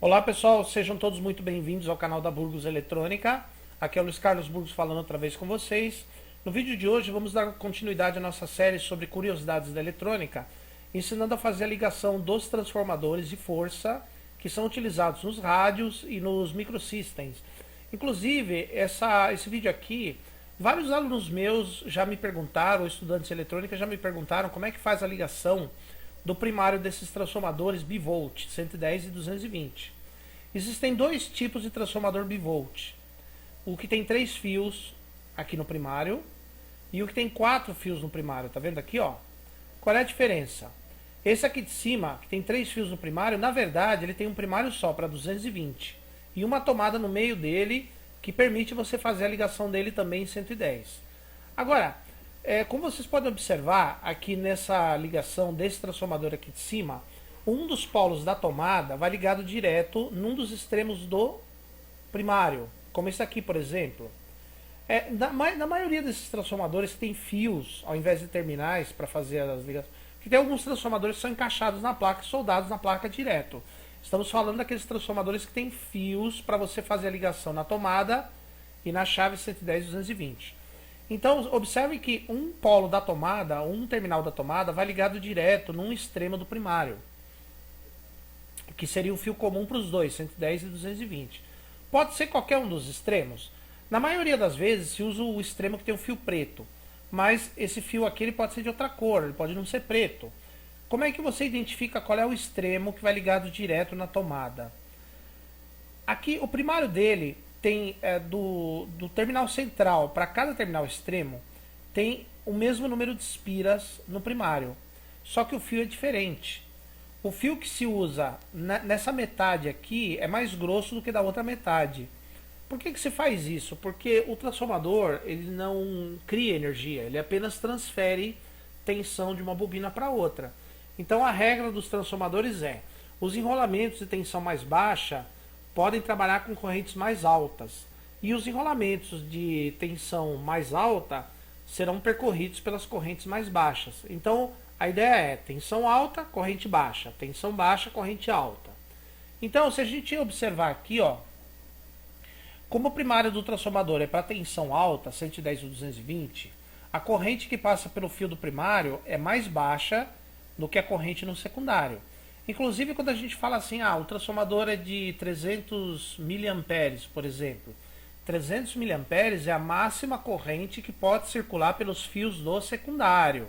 Olá pessoal, sejam todos muito bem-vindos ao canal da Burgos Eletrônica. Aqui é o Luiz Carlos Burgos falando outra vez com vocês. No vídeo de hoje vamos dar continuidade à nossa série sobre curiosidades da eletrônica, ensinando a fazer a ligação dos transformadores de força que são utilizados nos rádios e nos microsystems. Inclusive, esse vídeo aqui, vários alunos meus já me perguntaram, estudantes de eletrônica já me perguntaram como é que faz a ligação do primário desses transformadores bivolt, 110 e 220. Existem dois tipos de transformador bivolt. O que tem 3 fios aqui no primário e o que tem 4 fios no primário. Tá vendo aqui, ó? Qual é a diferença? Esse aqui de cima, que tem 3 fios no primário, na verdade ele tem um primário só para 220 e uma tomada no meio dele que permite você fazer a ligação dele também em 110. Agora, como vocês podem observar aqui nessa ligação desse transformador aqui de cima, um dos polos da tomada vai ligado direto num dos extremos do primário, como esse aqui, por exemplo. Na maioria desses transformadores tem fios ao invés de terminais para fazer as ligações. Porque tem alguns transformadores que são encaixados na placa, soldados na placa direto. Estamos falando daqueles transformadores que tem fios para você fazer a ligação na tomada e na chave 110 e 220. Então, observe que um polo da tomada, um terminal da tomada, vai ligado direto num extremo do primário, que seria o fio comum para os dois, 110 e 220. Pode ser qualquer um dos extremos. Na maioria das vezes se usa o extremo que tem um fio preto, mas esse fio aqui ele pode ser de outra cor, ele pode não ser preto. Como é que você identifica qual é o extremo que vai ligado direto na tomada? Aqui, o primário dele tem do terminal central para cada terminal extremo, tem o mesmo número de espiras no primário, só que o fio é diferente. O fio que se usa nessa metade aqui é mais grosso do que da outra metade. Por que se faz isso? Porque o transformador ele não cria energia, ele apenas transfere tensão de uma bobina para outra. Então a regra dos transformadores é: os enrolamentos de tensão mais baixa podem trabalhar com correntes mais altas, e os enrolamentos de tensão mais alta serão percorridos pelas correntes mais baixas. Então a ideia é tensão alta, corrente baixa, tensão baixa, corrente alta. Então, se a gente observar aqui, ó, como o primário do transformador é para tensão alta, 110 ou 220, a corrente que passa pelo fio do primário é mais baixa do que a corrente no secundário. Inclusive, quando a gente fala assim, o transformador é de 300 miliamperes, por exemplo. 300 miliamperes é a máxima corrente que pode circular pelos fios do secundário,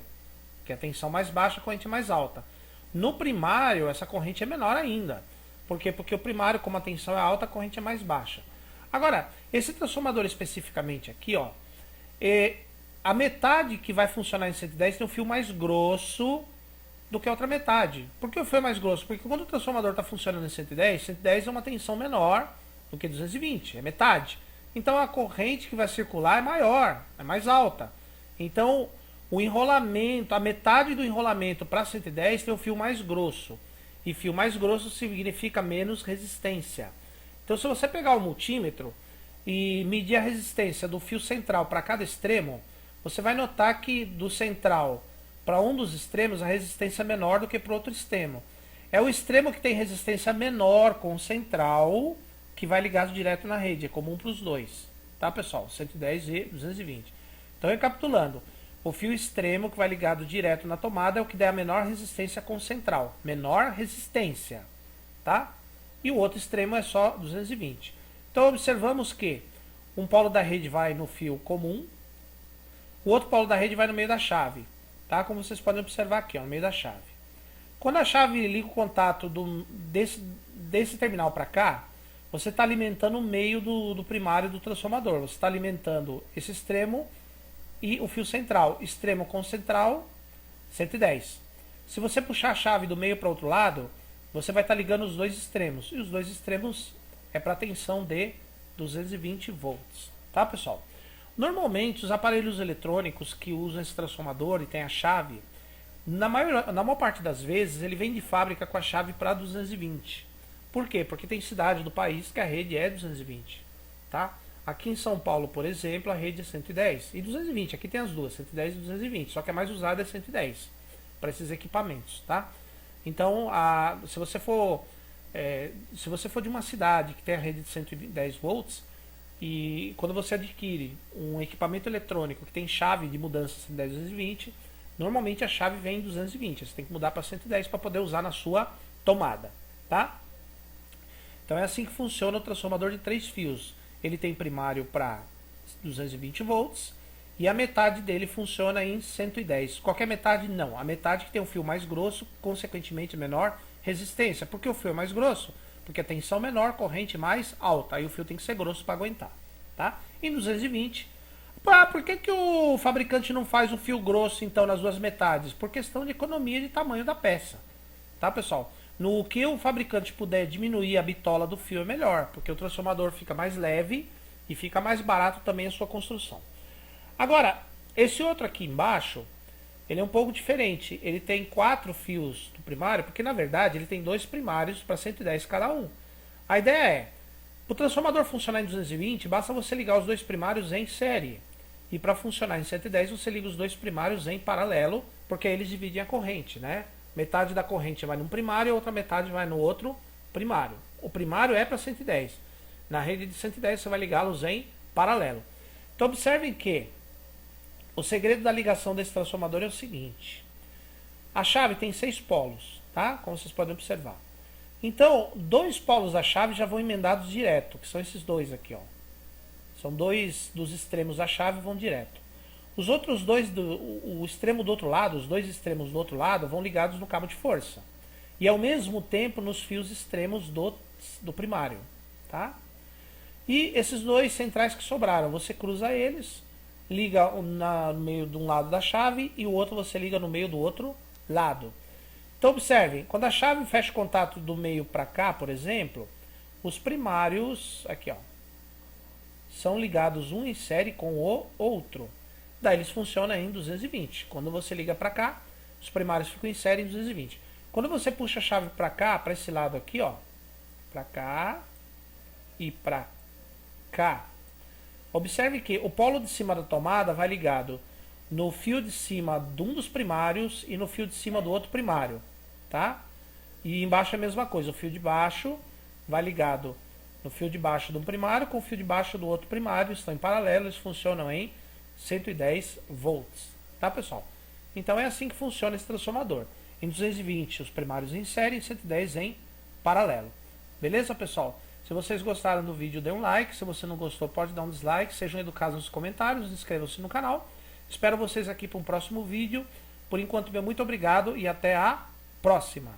que é a tensão mais baixa, a corrente mais alta. No primário, essa corrente é menor ainda. Por quê? Porque o primário, como a tensão é alta, a corrente é mais baixa. Agora, esse transformador especificamente aqui, ó, a metade que vai funcionar em 110 tem um fio mais grosso do que a outra metade. Por que o fio é mais grosso? Porque quando o transformador está funcionando em 110, 110 é uma tensão menor do que 220, é metade. Então a corrente que vai circular é maior, é mais alta. Então o enrolamento, a metade do enrolamento para 110 tem um fio mais grosso. E fio mais grosso significa menos resistência. Então se você pegar o multímetro e medir a resistência do fio central para cada extremo, você vai notar que do central para um dos extremos a resistência é menor do que para o outro extremo. É o extremo que tem resistência menor com o central que vai ligado direto na rede, é comum para os dois, tá pessoal? 110 e 220. Então recapitulando, o fio extremo que vai ligado direto na tomada é o que der a menor resistência com o central, menor resistência, tá? E o outro extremo é só 220. Então observamos que um polo da rede vai no fio comum, o outro polo da rede vai no meio da chave. Tá? Como vocês podem observar aqui, ó, no meio da chave. Quando a chave liga o contato desse terminal para cá, você está alimentando o meio do primário do transformador. Você está alimentando esse extremo e o fio central. Extremo com central, 110. Se você puxar a chave do meio para o outro lado, você vai estar ligando os dois extremos. E os dois extremos é para tensão de 220 volts. Tá, pessoal? Normalmente, os aparelhos eletrônicos que usam esse transformador e tem a chave, na maior parte das vezes, ele vem de fábrica com a chave para 220. Por quê? Porque tem cidade do país que a rede é 220. Tá? Aqui em São Paulo, por exemplo, a rede é 110 e 220. Aqui tem as duas, 110 e 220. Só que a mais usada é 110 para esses equipamentos. Tá? Então, se você for Se você for de uma cidade que tem a rede de 110 volts, e quando você adquire um equipamento eletrônico que tem chave de mudança 110 220, normalmente a chave vem em 220. Você tem que mudar para 110 para poder usar na sua tomada, tá? Então é assim que funciona o transformador de 3 fios. Ele tem primário para 220 volts e a metade dele funciona em 110. Qualquer metade não. A metade que tem um fio mais grosso, consequentemente menor resistência. Por que o fio é mais grosso? Porque a tensão menor, corrente mais alta. Aí o fio tem que ser grosso para aguentar, tá? Em 220. Por que o fabricante não faz um fio grosso então nas duas metades? Por questão de economia de tamanho da peça, tá, pessoal? No que o fabricante puder diminuir a bitola do fio é melhor, porque o transformador fica mais leve e fica mais barato também a sua construção. Agora, esse outro aqui embaixo, ele é um pouco diferente. Ele tem 4 fios do primário, porque na verdade ele tem 2 primários para 110 cada um. A ideia é, para o transformador funcionar em 220, basta você ligar os 2 primários em série. E para funcionar em 110, você liga os 2 primários em paralelo, porque eles dividem a corrente, né? Metade da corrente vai num primário e a outra metade vai no outro primário. O primário é para 110. Na rede de 110 você vai ligá-los em paralelo. Então observem que o segredo da ligação desse transformador é o seguinte. A chave tem 6 polos, tá? Como vocês podem observar. Então, 2 polos da chave já vão emendados direto, que são esses dois aqui, ó. São 2 dos extremos da chave vão direto. Os outros 2, o extremo do outro lado, os 2 extremos do outro lado vão ligados no cabo de força. E ao mesmo tempo nos fios extremos do primário, tá? E esses 2 centrais que sobraram, você cruza eles, liga no meio de um lado da chave e o outro você liga no meio do outro lado. Então observem, quando a chave fecha contato do meio para cá, por exemplo, os primários, aqui ó, são ligados um em série com o outro. Daí eles funcionam em 220. Quando você liga para cá, os primários ficam em série em 220. Quando você puxa a chave para cá, para esse lado aqui, ó, para cá e para cá, observe que o polo de cima da tomada vai ligado no fio de cima de um dos primários e no fio de cima do outro primário, tá? E embaixo é a mesma coisa, o fio de baixo vai ligado no fio de baixo de um primário com o fio de baixo do outro primário, estão em paralelo, eles funcionam em 110 volts, tá, pessoal? Então é assim que funciona esse transformador. Em 220 os primários em série, em 110 em paralelo. Beleza, pessoal? Se vocês gostaram do vídeo, dê um like. Se você não gostou, pode dar um dislike. Sejam educados nos comentários, inscrevam-se no canal. Espero vocês aqui para um próximo vídeo. Por enquanto, meu muito obrigado e até a próxima.